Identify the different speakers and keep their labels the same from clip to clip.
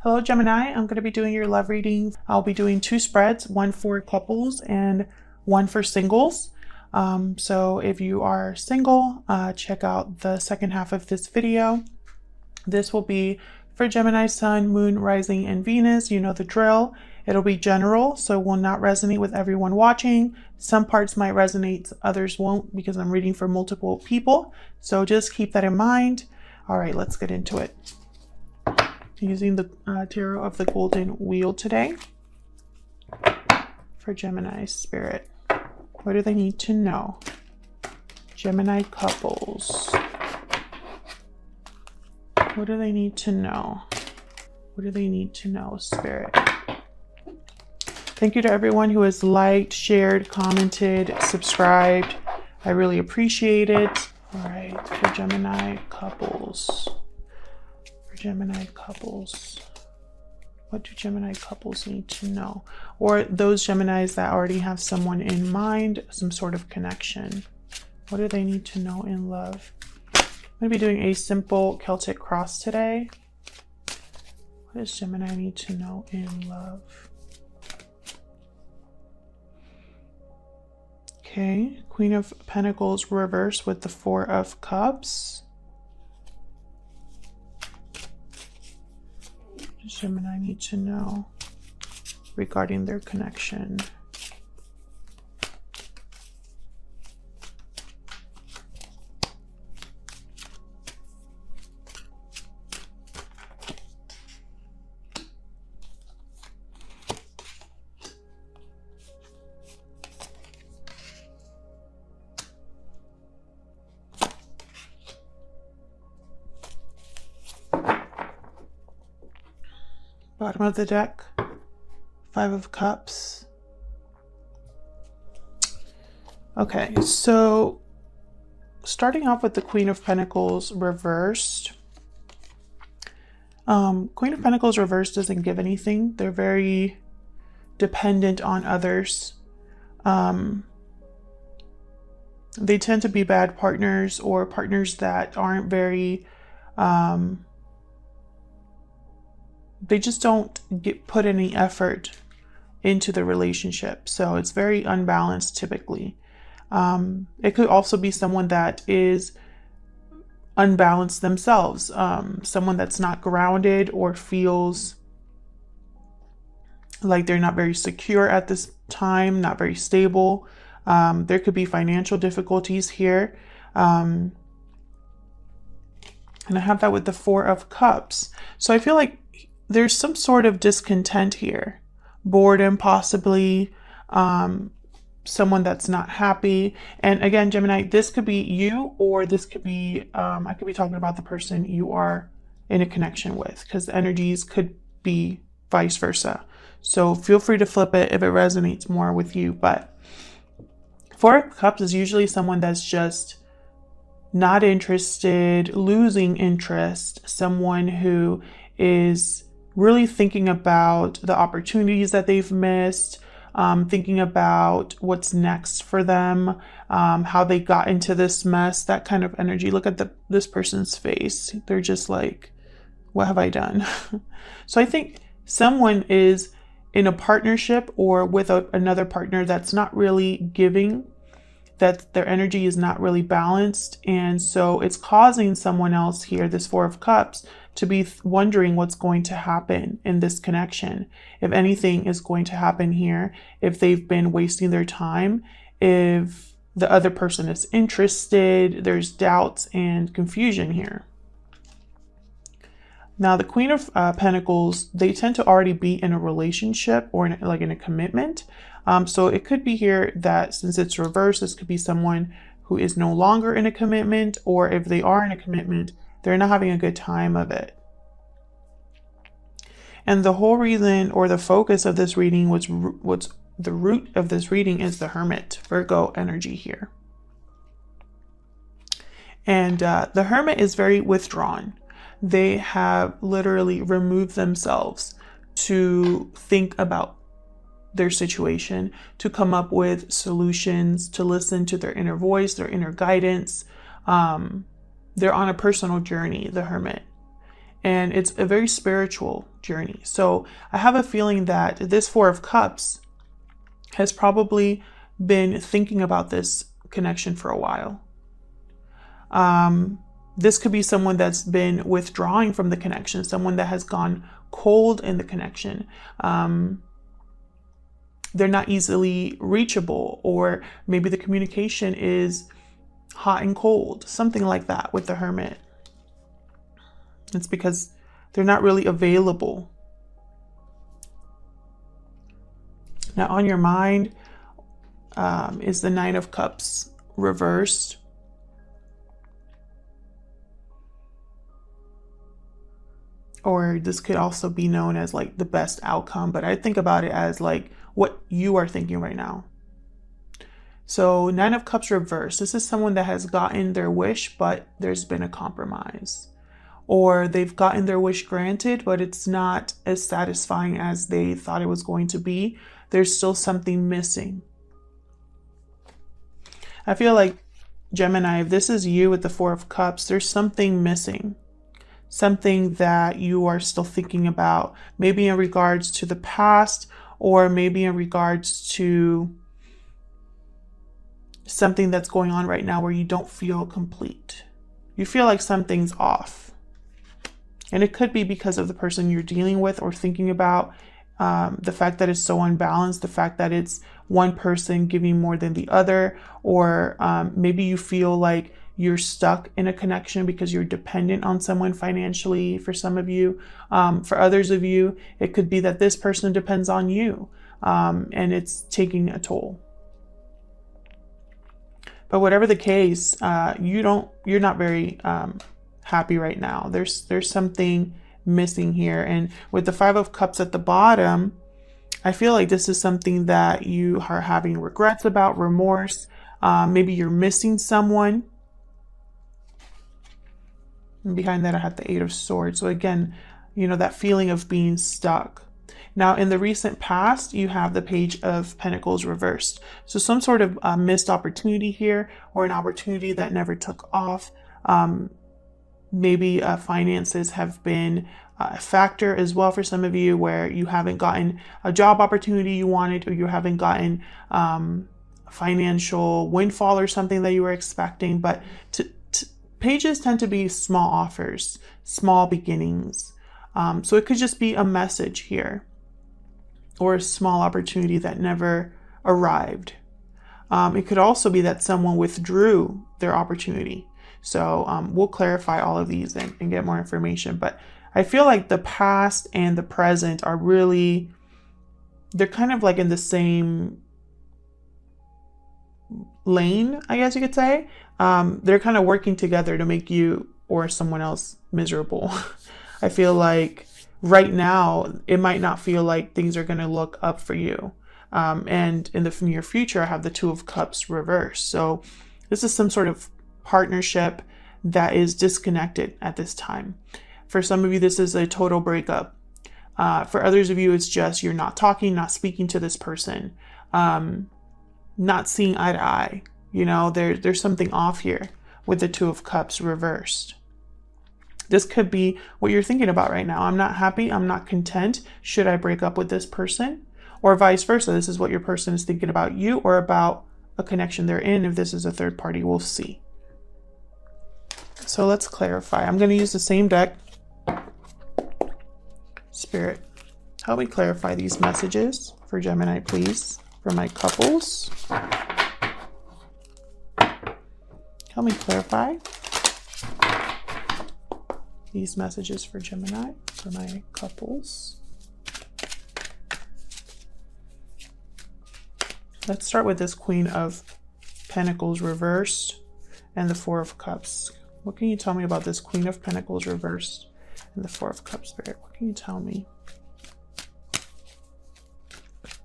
Speaker 1: Hello Gemini, I'm going to be doing your love reading. I'll be doing 2 spreads, one for couples and one for singles. So if you are single, check out the second half of this video. This will be for Gemini Sun, Moon, Rising, and Venus. You know the drill. It'll be general, so will not resonate with everyone watching. Some parts might resonate, others won't, because I'm reading for multiple people. So just keep that in mind. All right, let's get into it. Using the tarot of the golden wheel today for Gemini spirit. What do they need to know? Gemini couples. What do they need to know? What do they need to know, spirit? Thank you to everyone who has liked, shared, commented, subscribed. I really appreciate it. All right, for Gemini couples. Gemini couples. What do Gemini couples need to know? Or those Geminis that already have someone in mind, some sort of connection. What do they need to know in love? I'm going to be doing a simple Celtic cross today. What does Gemini need to know in love? Okay, Queen of Pentacles reversed with the 4 of Cups. Gemini need to know regarding their connection. Bottom of the deck, 5 of Cups. Okay, so starting off with the Queen of Pentacles reversed. Queen of Pentacles reversed doesn't give anything. They're very dependent on others. They tend to be bad partners, or partners that aren't very they just don't put any effort into the relationship. So it's very unbalanced typically. It could also be someone that is unbalanced themselves. Someone that's not grounded or feels like they're not very secure at this time, not very stable. There could be financial difficulties here. And I have that with the 4 of Cups. So I feel like there's some sort of discontent here, boredom possibly, someone that's not happy. And again, Gemini, this could be you, or this could be, I could be talking about the person you are in a connection with, because the energies could be vice versa. So feel free to flip it if it resonates more with you. But 4 of Cups is usually someone that's just not interested, losing interest, someone who is really thinking about the opportunities that they've missed, thinking about what's next for them, how they got into this mess, that kind of energy. Look at this person's face. They're just like, what have I done? So I think someone is in a partnership or with another partner that's not really giving, that their energy is not really balanced. And so it's causing someone else here, this 4 of Cups, to be wondering what's going to happen in this connection. If anything is going to happen here, if they've been wasting their time, if the other person is interested, there's doubts and confusion here. Now, the Queen of Pentacles, they tend to already be in a relationship or in a commitment. So it could be here that since it's reversed, this could be someone who is no longer in a commitment, or if they are in a commitment, they're not having a good time of it. And the whole reason, or the focus of this reading, what's the root of this reading is the Hermit, Virgo energy here. And the Hermit is very withdrawn. They have literally removed themselves to think about their situation, to come up with solutions, to listen to their inner voice, their inner guidance. They're on a personal journey, the Hermit. And it's a very spiritual journey. So I have a feeling that this Four of Cups has probably been thinking about this connection for a while. This could be someone that's been withdrawing from the connection, someone that has gone cold in the connection. They're not easily reachable, or maybe the communication is hot and cold, something like that with the Hermit. It's because they're not really available. Now on your mind is the Nine of Cups reversed. Or this could also be known as like the best outcome, but I think about it as like what you are thinking right now. So Nine of Cups reversed. This is someone that has gotten their wish, but there's been a compromise. Or they've gotten their wish granted, but it's not as satisfying as they thought it was going to be. There's still something missing. I feel like, Gemini, if this is you with the Four of Cups, there's something missing. Something that you are still thinking about, maybe in regards to the past, or maybe in regards to something that's going on right now where you don't feel complete. You feel like something's off. And it could be because of the person you're dealing with or thinking about, the fact that it's so unbalanced, the fact that it's one person giving more than the other, or maybe you feel like you're stuck in a connection because you're dependent on someone financially. For some of you, for others of you, it could be that this person depends on you, and it's taking a toll. But whatever the case, you're not very happy right now. There's something missing here. And with the Five of Cups at the bottom, I feel like this is something that you are having regrets about, remorse. Maybe you're missing someone. And behind that, I have the Eight of Swords. So again, that feeling of being stuck. Now, in the recent past, you have the Page of Pentacles reversed. So some sort of missed opportunity here, or an opportunity that never took off. Maybe finances have been a factor as well for some of you, where you haven't gotten a job opportunity you wanted, or you haven't gotten financial windfall or something that you were expecting. But pages tend to be small offers, small beginnings. So it could just be a message here, or a small opportunity that never arrived. It could also be that someone withdrew their opportunity. So we'll clarify all of these and get more information. But I feel like the past and the present are really, they're kind of like in the same lane, I guess you could say. They're kind of working together to make you or someone else miserable. I feel like right now, it might not feel like things are going to look up for you. And in the near future, I have the Two of Cups reversed. So this is some sort of partnership that is disconnected at this time. For some of you, this is a total breakup. For others of you, it's just you're not talking, not speaking to this person, not seeing eye to eye. There's something off here with the Two of Cups reversed. This could be what you're thinking about right now. I'm not happy. I'm not content. Should I break up with this person? Or vice versa. This is what your person is thinking about you, or about a connection they're in. If this is a third party, we'll see. So let's clarify. I'm going to use the same deck. Spirit, help me clarify these messages for Gemini, please, for my couples. Help me clarify these messages for Gemini, for my couples. Let's start with this Queen of Pentacles reversed and the Four of Cups. What can you tell me about this Queen of Pentacles reversed and the Four of Cups, Spirit? What can you tell me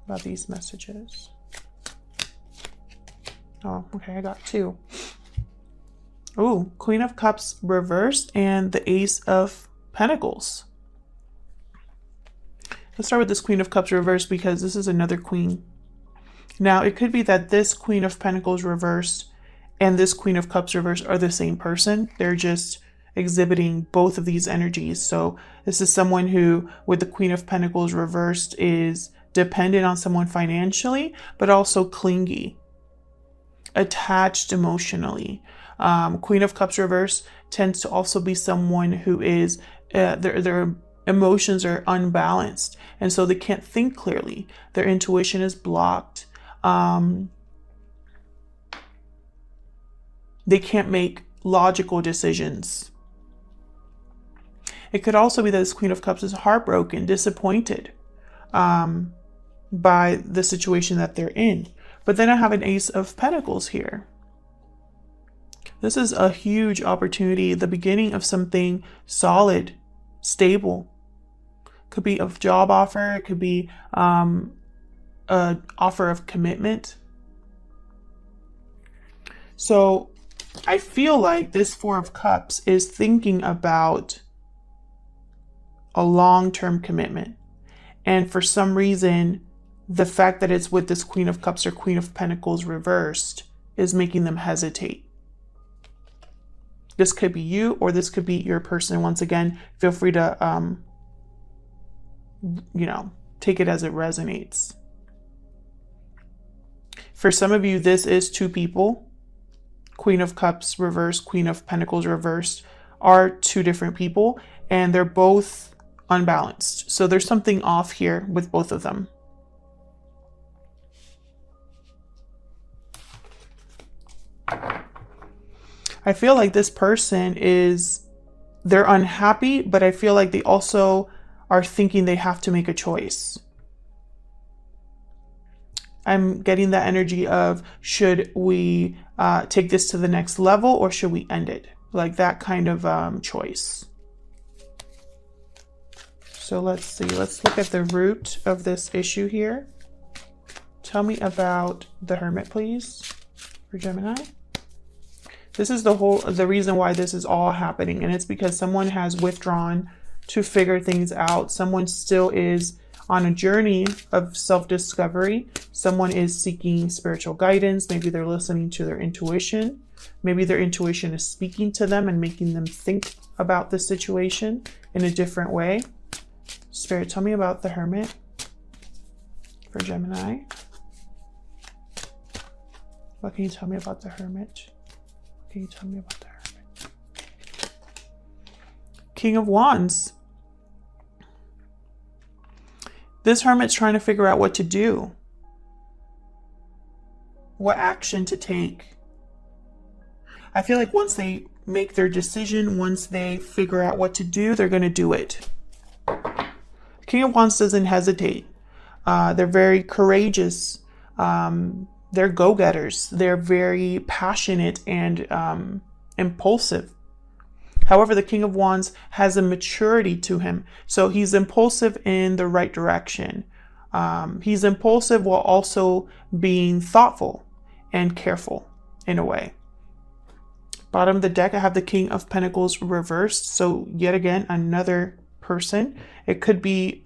Speaker 1: about these messages? Oh, okay, I got two. Oh, Queen of Cups reversed and the Ace of Pentacles. Let's start with this Queen of Cups reversed because this is another queen. Now, it could be that this Queen of Pentacles reversed and this Queen of Cups reversed are the same person. They're just exhibiting both of these energies. So this is someone who, with the Queen of Pentacles reversed, is dependent on someone financially, but also clingy, attached emotionally. Queen of Cups reverse tends to also be someone who is, their emotions are unbalanced, and so they can't think clearly. Their intuition is blocked. They can't make logical decisions. It could also be that this Queen of Cups is heartbroken, disappointed by the situation that they're in. But then I have an Ace of Pentacles here. This is a huge opportunity, the beginning of something solid, stable. Could be a job offer, it could be an offer of commitment. So I feel like this Four of Cups is thinking about a long-term commitment. And for some reason, the fact that it's with this Queen of Cups or Queen of Pentacles reversed is making them hesitate. This could be you, or this could be your person. Once again, feel free to, take it as it resonates. For some of you, this is two people. Queen of Cups reversed, Queen of Pentacles reversed are two different people, and they're both unbalanced. So there's something off here with both of them. I feel like this person they're unhappy, but I feel like they also are thinking they have to make a choice. I'm getting that energy of, should we take this to the next level, or should we end it? Like that kind of choice. So let's see, let's look at the root of this issue here. Tell me about the Hermit, please, for Gemini. This is the reason why this is all happening. And it's because someone has withdrawn to figure things out. Someone still is on a journey of self-discovery. Someone is seeking spiritual guidance. Maybe they're listening to their intuition. Maybe their intuition is speaking to them and making them think about the situation in a different way. Spirit, tell me about the Hermit for Gemini. What can you tell me about the Hermit? What can you tell me about the Hermit? King of Wands. This Hermit's trying to figure out what to do. What action to take. I feel like once they make their decision, once they figure out what to do, they're going to do it. King of Wands doesn't hesitate. They're very courageous. They're go-getters. They're very passionate and impulsive. However, the King of Wands has a maturity to him. So he's impulsive in the right direction. He's impulsive while also being thoughtful and careful in a way. Bottom of the deck, I have the King of Pentacles reversed. So yet again, another person. It could be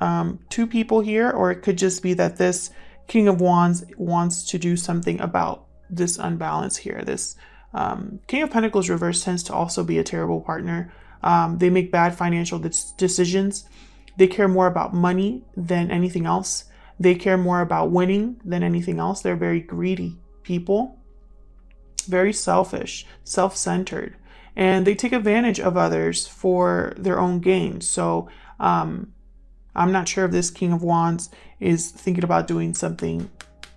Speaker 1: two people here, or it could just be that this King of Wands wants to do something about this unbalance here. This King of Pentacles reversed tends to also be a terrible partner. They make bad financial decisions. They care more about money than anything else. They care more about winning than anything else. They're very greedy people, very selfish, self-centered, and they take advantage of others for their own gain. So I'm not sure if this King of Wands is thinking about doing something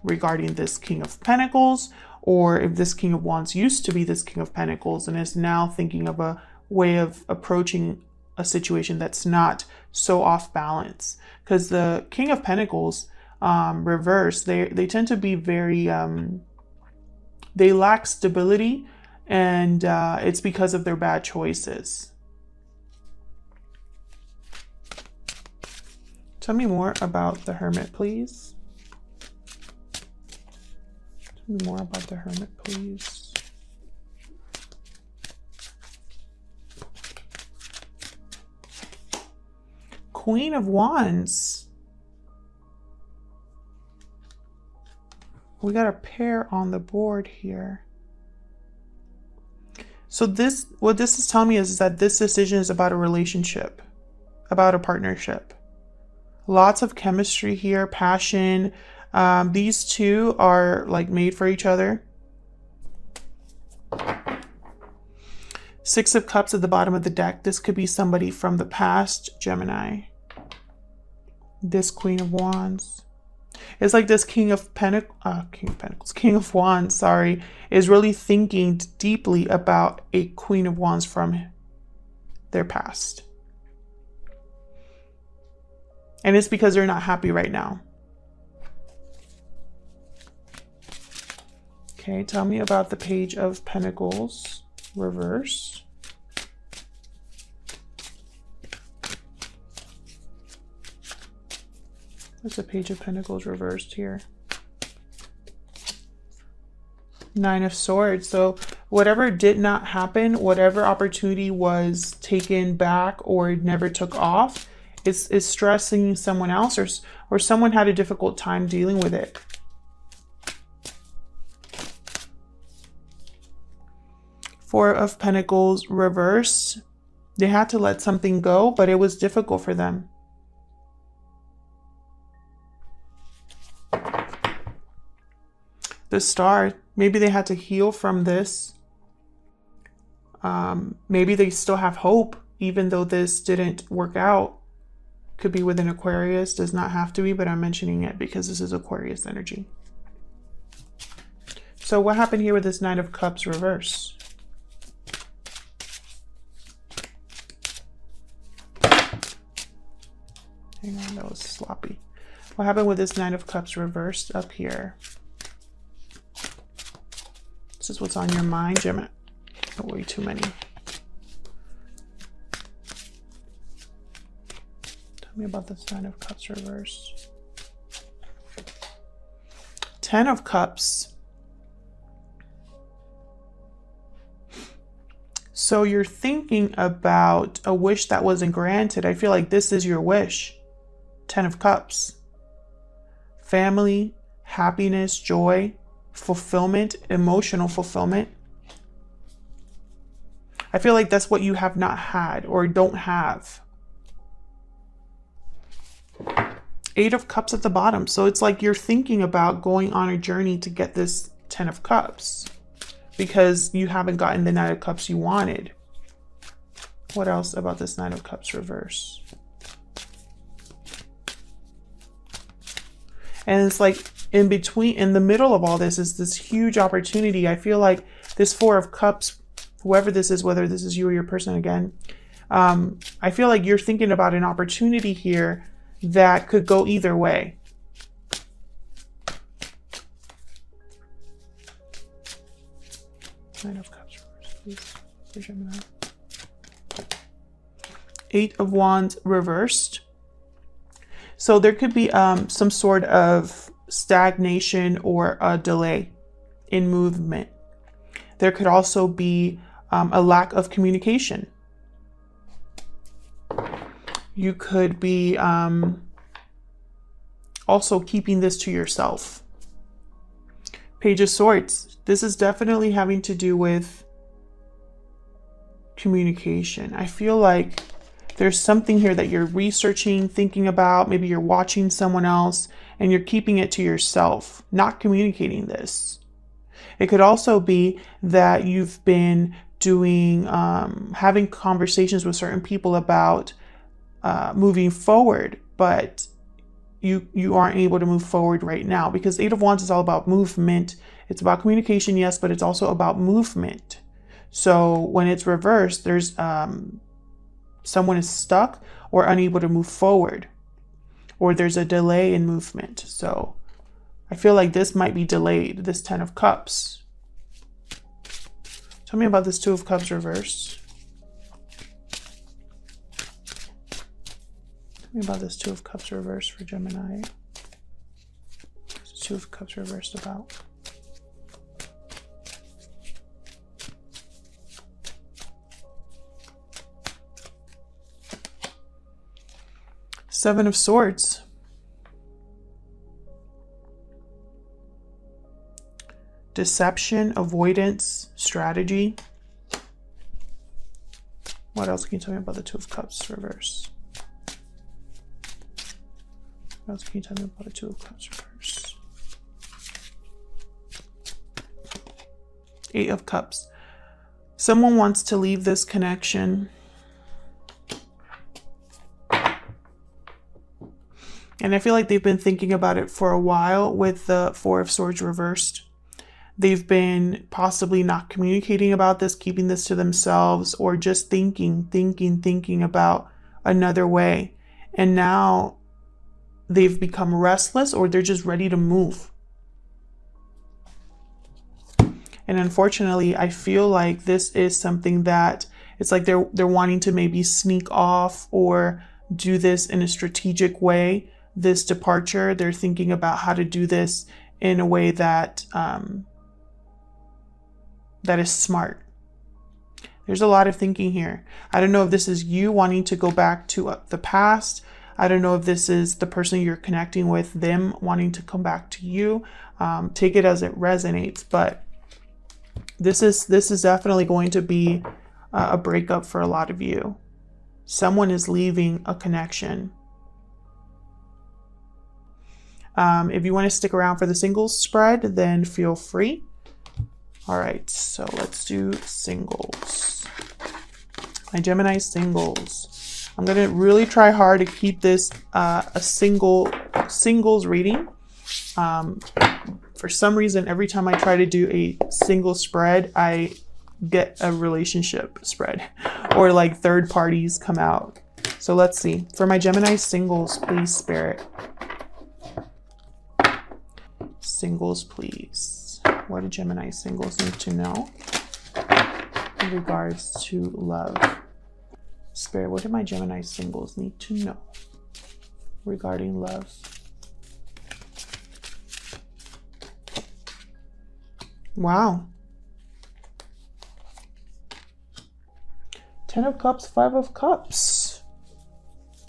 Speaker 1: regarding this King of Pentacles, or if this King of Wands used to be this King of Pentacles and is now thinking of a way of approaching a situation that's not so off balance. Because the King of Pentacles reverse, they tend to be very, they lack stability, and it's because of their bad choices. Tell me more about the Hermit, please. Tell me more about the Hermit, please. Queen of Wands. We got a pair on the board here. So what this is telling me is that this decision is about a relationship, about a partnership. Lots of chemistry here, passion. These two are like made for each other. Six of Cups at the bottom of the deck. This could be somebody from the past, Gemini. This Queen of Wands. It's like this King of Wands, sorry, is really thinking deeply about a Queen of Wands from their past. And it's because they're not happy right now. Okay, tell me about the Page of Pentacles reversed. There's a Page of Pentacles reversed here. Nine of Swords. So whatever did not happen, whatever opportunity was taken back or never took off, is stressing someone else, or someone had a difficult time dealing with it. Four of Pentacles reversed. They had to let something go, but it was difficult for them. The Star, maybe they had to heal from this. Maybe they still have hope, even though this didn't work out. Could be with an Aquarius, does not have to be, but I'm mentioning it because this is Aquarius energy. So what happened here with this Nine of Cups reverse? Hang on, that was sloppy. What happened with this Nine of Cups reversed up here? This is what's on your mind, Gemini. Oh, way too many. Tell me about this Nine of Cups reversed. Ten of Cups. So you're thinking about a wish that wasn't granted. I feel like this is your wish. Ten of Cups. Family, happiness, joy, fulfillment, emotional fulfillment. I feel like that's what you have not had or don't have. Eight of Cups at the bottom. So it's like you're thinking about going on a journey to get this Ten of Cups because you haven't gotten the Nine of Cups you wanted. What else about this Nine of Cups reverse? And it's like in between, in the middle of all this is this huge opportunity. I feel like this Four of Cups, whoever this is, whether this is you or your person again, I feel like you're thinking about an opportunity here that could go either way. Nine of Cups reversed, please, for Gemini. Eight of Wands reversed. So there could be some sort of stagnation or a delay in movement. There could also be a lack of communication. You could be also keeping this to yourself. Page of Swords. This is definitely having to do with communication. I feel like there's something here that you're researching, thinking about. Maybe you're watching someone else and you're keeping it to yourself, not communicating this. It could also be that you've been doing, having conversations with certain people about moving forward, but you aren't able to move forward right now because Eight of Wands is all about movement. It's about communication, yes, but it's also about movement. So when it's reversed, there's someone is stuck or unable to move forward, or there's a delay in movement. So I feel like this might be delayed, this Ten of Cups. Tell me about this Two of Cups reversed. Tell me about this Two of Cups reversed for Gemini. What's Two of Cups reversed about? Seven of Swords. Deception, avoidance, strategy. What else can you tell me about the Two of Cups reverse? What else can you tell me about the Two of Cups reverse? Eight of Cups. Someone wants to leave this connection. And I feel like they've been thinking about it for a while with the Four of Swords reversed. They've been possibly not communicating about this, keeping this to themselves, or just thinking about another way. And now they've become restless, or they're just ready to move. And unfortunately, I feel like this is something that it's like they're wanting to maybe sneak off or do this in a strategic way. This departure, they're thinking about how to do this in a way that that is smart. There's a lot of thinking here. I don't know if this is you wanting to go back to the past. I don't know if this is the person you're connecting with, them wanting to come back to you. Take it as it resonates, but this is definitely going to be a breakup for a lot of you. Someone is leaving a connection. If you want to stick around for the singles spread, then feel free. All right, so let's do singles. My Gemini singles. I'm going to really try hard to keep this a singles reading. For some reason, every time I try to do a single spread, I get a relationship spread or like third parties come out. So let's see. For my Gemini singles, please, Spirit. Singles, please. What do Gemini singles need to know in regards to love? Spirit, what do my Gemini singles need to know regarding love? Wow. 10 of Cups, 5 of Cups.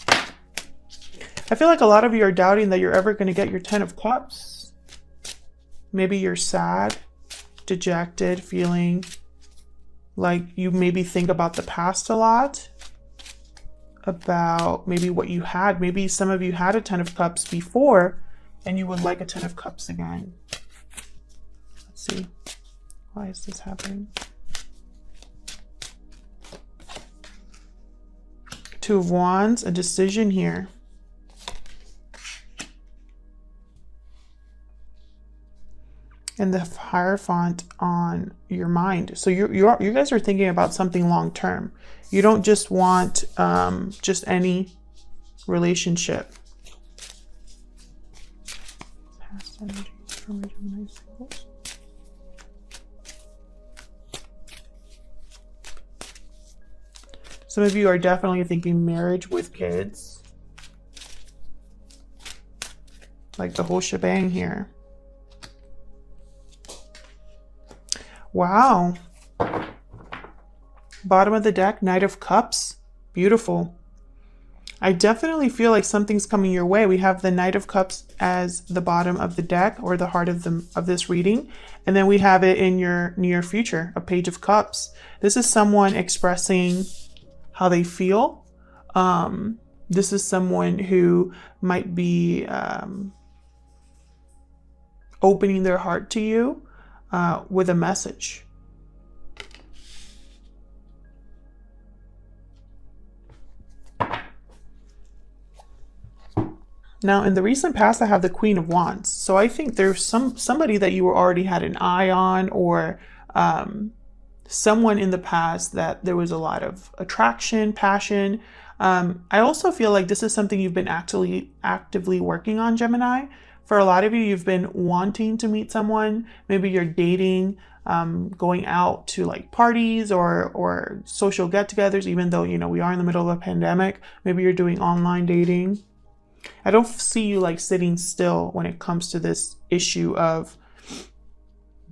Speaker 1: I feel like a lot of you are doubting that you're ever going to get your 10 of Cups. Maybe you're sad, dejected, feeling like you maybe think about the past a lot, about maybe what you had. Maybe some of you had a 10 of Cups before and you would like a 10 of Cups again. Let's see. Why is this happening? Two of Wands, a decision here. And the Hierophant on your mind. So you guys are thinking about something long term. You don't just want just any relationship. Past energies from your Gemini singles. Some of you are definitely thinking marriage with kids. Like the whole shebang here. Wow. Bottom of the deck, Knight of Cups. Beautiful. I definitely feel like something's coming your way. We have the Knight of Cups as the bottom of the deck, or the heart of this reading. And then we have it in your near future, a Page of Cups. This is someone expressing how they feel. This is someone who might be opening their heart to you with a message. Now, in the recent past, I have the Queen of Wands. So I think there's somebody that you already had an eye on, or someone in the past that there was a lot of attraction, passion. I also feel like this is something you've been actively working on, Gemini. For a lot of you, you've been wanting to meet someone. Maybe you're dating, going out to like parties or social get-togethers, even though, you know, we are in the middle of a pandemic. Maybe you're doing online dating. I don't see you like sitting still when it comes to this issue of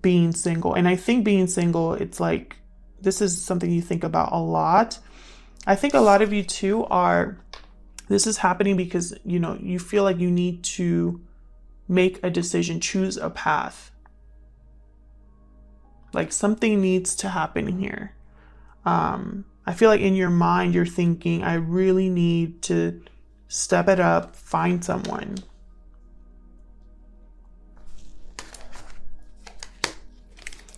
Speaker 1: being single. And I think being single, it's like, this is something you think about a lot. I think a lot of you too this is happening because, you know, you feel like you need to make a decision, choose a path. Like something needs to happen here. I feel like in your mind, you're thinking, I really need to step it up, find someone.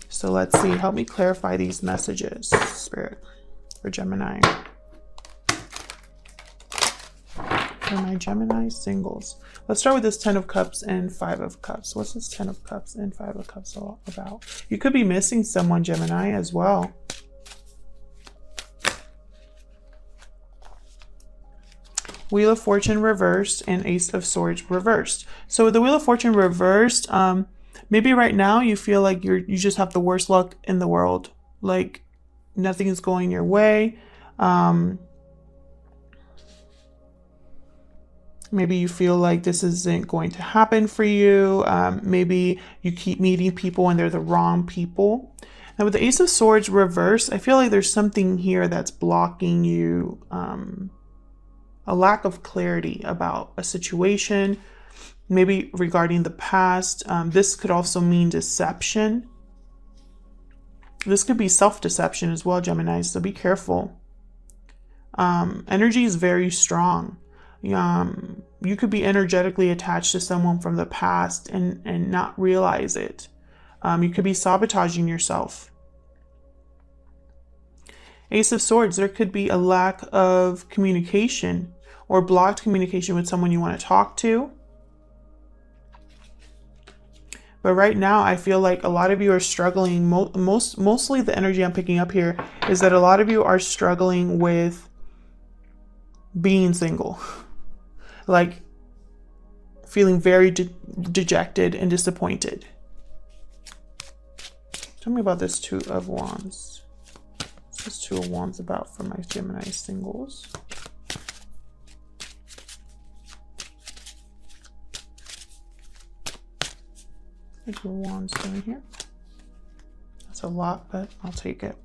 Speaker 1: So let's see, help me clarify these messages, Spirit, for Gemini. For my Gemini singles. Let's start with this 10 of Cups and 5 of Cups. What's this 10 of Cups and 5 of Cups all about? You could be missing someone, Gemini, as well. Wheel of Fortune reversed and Ace of Swords reversed. So with the Wheel of Fortune reversed, maybe right now you feel like you just have the worst luck in the world. Like nothing is going your way. Maybe you feel like this isn't going to happen for you. Maybe you keep meeting people and they're the wrong people. Now with the Ace of Swords reversed, I feel like there's something here that's blocking you. A lack of clarity about a situation, maybe regarding the past. This could also mean deception. This could be self-deception as well, Gemini, so be careful. Energy is very strong. You could be energetically attached to someone from the past and not realize it. You could be sabotaging yourself. Ace of Swords, there could be a lack of communication or blocked communication with someone you want to talk to. But right now, I feel like a lot of you are struggling. Mostly the energy I'm picking up here is that a lot of you are struggling with being single. Like feeling very dejected and disappointed. Tell me about this 2 of Wands. What's this 2 of Wands about for my Gemini singles? What's 2 of Wands doing here? That's a lot, but I'll take it.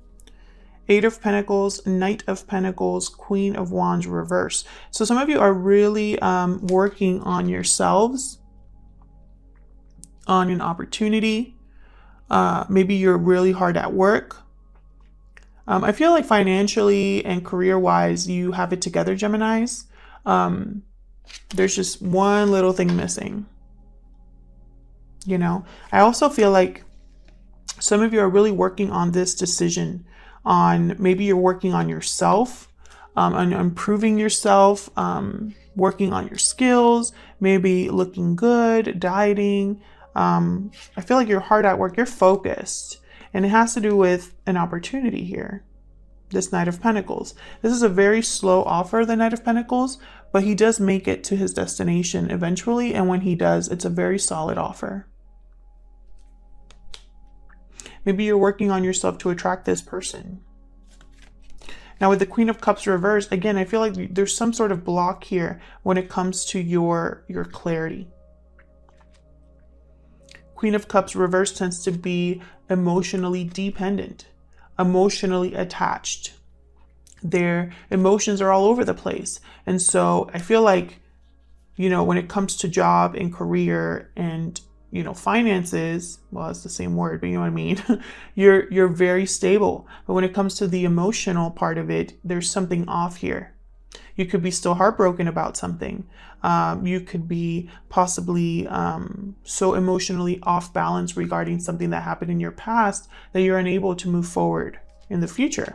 Speaker 1: 8 of Pentacles, Knight of Pentacles, Queen of Wands reverse. So some of you are really working on yourselves, on an opportunity. Maybe you're really hard at work. I feel like financially and career-wise, you have it together, Geminis. There's just one little thing missing. You know, I also feel like some of you are really working on this decision. On maybe you're working on yourself, on improving yourself, working on your skills, maybe looking good, dieting. I feel like you're hard at work, you're focused, and it has to do with an opportunity here. This Knight of Pentacles. This is a very slow offer, the Knight of Pentacles, but he does make it to his destination eventually. And when he does, it's a very solid offer. Maybe you're working on yourself to attract this person. Now with the Queen of Cups reversed, again, I feel like there's some sort of block here when it comes to your clarity. Queen of Cups reversed tends to be emotionally dependent, emotionally attached. Their emotions are all over the place. And so I feel like, you know, when it comes to job and career and finances, well, it's the same word, but you know what I mean? You're very stable. But when it comes to the emotional part of it, there's something off here. You could be still heartbroken about something. You could be possibly so emotionally off balance regarding something that happened in your past that you're unable to move forward in the future.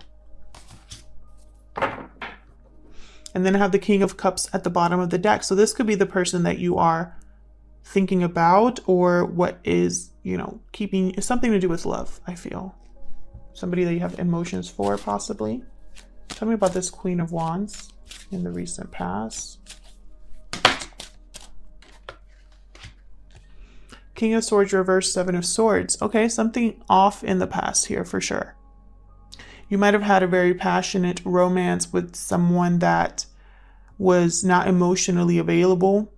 Speaker 1: And then I have the King of Cups at the bottom of the deck. So this could be the person that you are thinking about, or what is, keeping something to do with love, I feel. Somebody that you have emotions for, possibly. Tell me about this Queen of Wands in the recent past. King of Swords reversed, 7 of Swords. Okay, something off in the past here for sure. You might have had a very passionate romance with someone that was not emotionally available.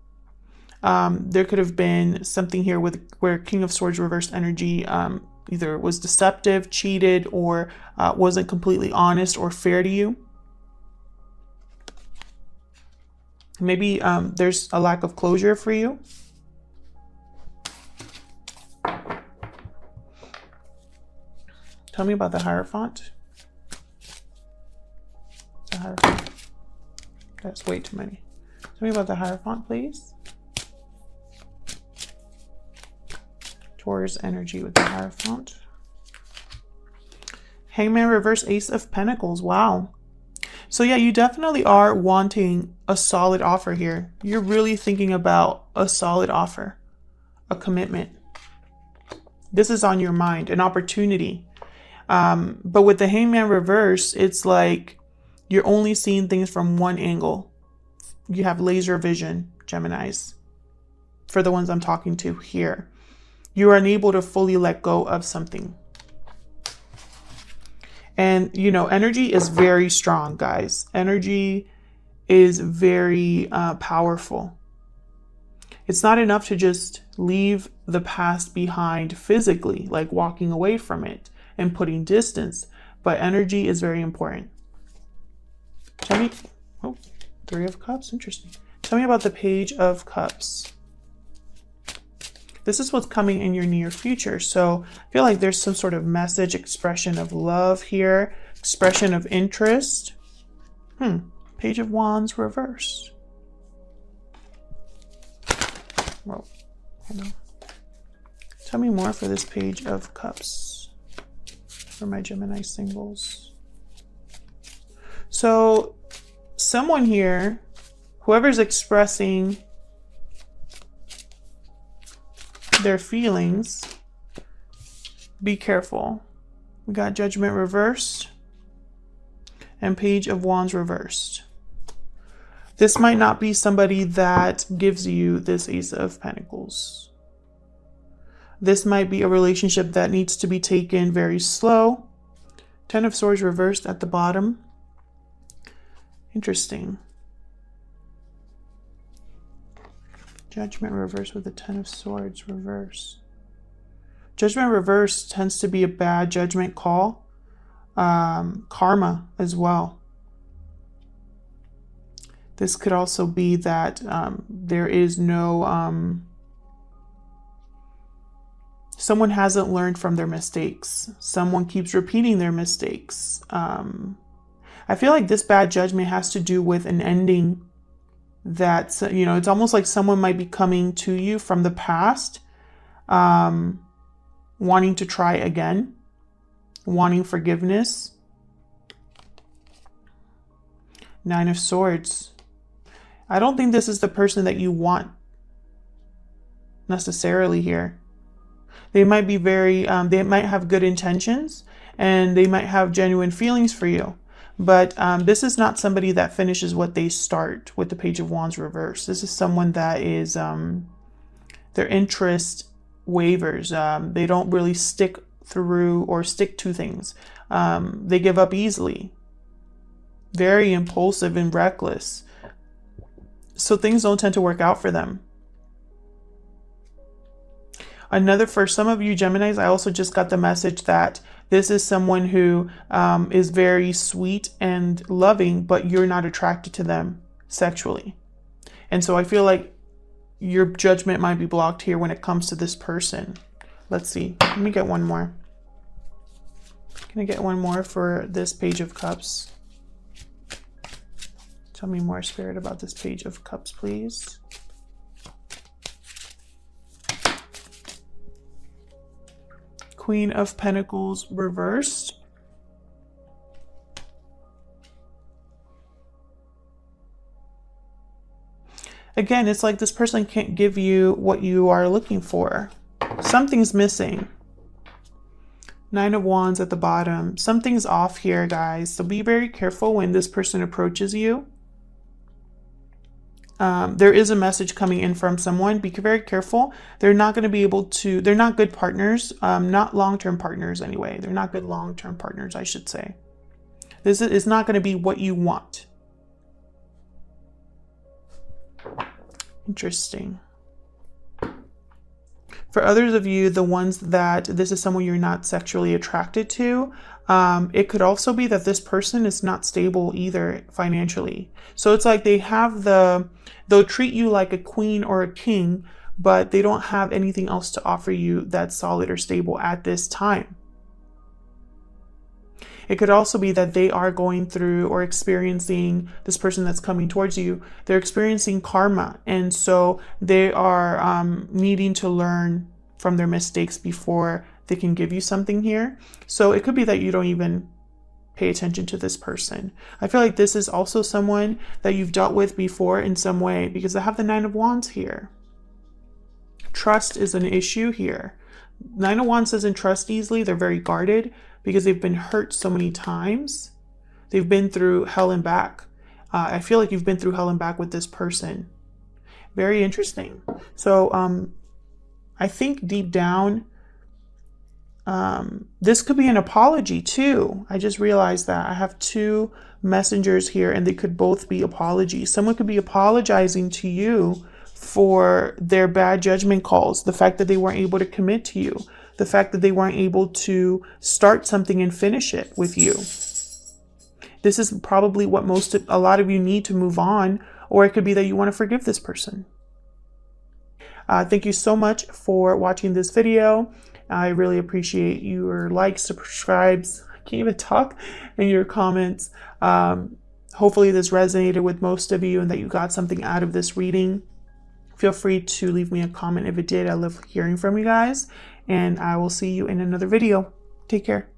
Speaker 1: There could have been something here where King of Swords reversed energy either was deceptive, cheated, or wasn't completely honest or fair to you. Maybe there's a lack of closure for you. Tell me about the Hierophant. That's way too many. Tell me about the Hierophant, please. Taurus energy with the Hierophant. Hangman reverse, Ace of Pentacles. Wow. So yeah, you definitely are wanting a solid offer here. You're really thinking about a solid offer, a commitment. This is on your mind, an opportunity. But with the Hangman reverse, it's like you're only seeing things from one angle. You have laser vision, Geminis, for the ones I'm talking to here. You are unable to fully let go of something. And, you know, energy is very strong, guys. Energy is very powerful. It's not enough to just leave the past behind physically, like walking away from it and putting distance. But energy is very important. Tell me, oh, Three of Cups, interesting. Tell me about the Page of Cups. This is what's coming in your near future. So I feel like there's some sort of message, expression of love here, expression of interest. Page of Wands reversed. Well, hold on. Tell me more for this Page of Cups for my Gemini singles. So someone here, whoever's expressing their feelings, be careful. We got Judgment reversed and Page of Wands reversed. This might not be somebody that gives you this Ace of Pentacles. This might be a relationship that needs to be taken very slow. Ten of Swords reversed at the bottom. Interesting. Judgment reverse with the Ten of Swords reverse. Judgment reverse tends to be a bad judgment call. Karma as well. This could also be that there is no... someone hasn't learned from their mistakes. Someone keeps repeating their mistakes. I feel like this bad judgment has to do with an ending that, you know, it's almost like someone might be coming to you from the past, wanting to try again, wanting forgiveness. Nine of Swords. I don't think this is the person that you want necessarily here. They might be very, they might have good intentions and they might have genuine feelings for you. But this is not somebody that finishes what they start with the Page of Wands reverse. This is someone that is, their interest wavers. They don't really stick through or stick to things. They give up easily. Very impulsive and reckless. So things don't tend to work out for them. For some of you Geminis, I also just got the message that this is someone who is very sweet and loving, but you're not attracted to them sexually. And so I feel like your judgment might be blocked here when it comes to this person. Let's see. Let me get one more. Can I get one more for this Page of Cups? Tell me more, Spirit, about this Page of Cups, please. Queen of Pentacles reversed. Again, it's like this person can't give you what you are looking for. Something's missing. Nine of Wands at the bottom. Something's off here, guys. So be very careful when this person approaches you. There is a message coming in from someone. Be very careful. They're not going to be able to, they're not good partners, not long-term partners anyway. They're not good long-term partners, I should say. This is not going to be what you want. Interesting. For others of you, the ones that this is someone you're not sexually attracted to, it could also be that this person is not stable either financially. So it's like they have they'll treat you like a queen or a king, but they don't have anything else to offer you that's solid or stable at this time. It could also be that they are going through or experiencing, this person that's coming towards you, they're experiencing karma. And so they are needing to learn from their mistakes before they can give you something here. So it could be that you don't even pay attention to this person. I feel like this is also someone that you've dealt with before in some way, because I have the Nine of Wands here. Trust is an issue here. Nine of Wands doesn't trust easily. They're very guarded because they've been hurt so many times. They've been through hell and back. I feel like you've been through hell and back with this person. Very interesting. So I think deep down, this could be an apology too. I just realized that I have two messengers here and they could both be apologies. Someone could be apologizing to you for their bad judgment calls, the fact that they weren't able to commit to you, the fact that they weren't able to start something and finish it with you. This is probably what a lot of you need to move on, or it could be that you want to forgive this person. Thank you so much for watching this video. I really appreciate your likes, subscribes, I can't even talk, and your comments. Hopefully this resonated with most of you and that you got something out of this reading. Feel free to leave me a comment if it did. I love hearing from you guys, and I will see you in another video. Take care.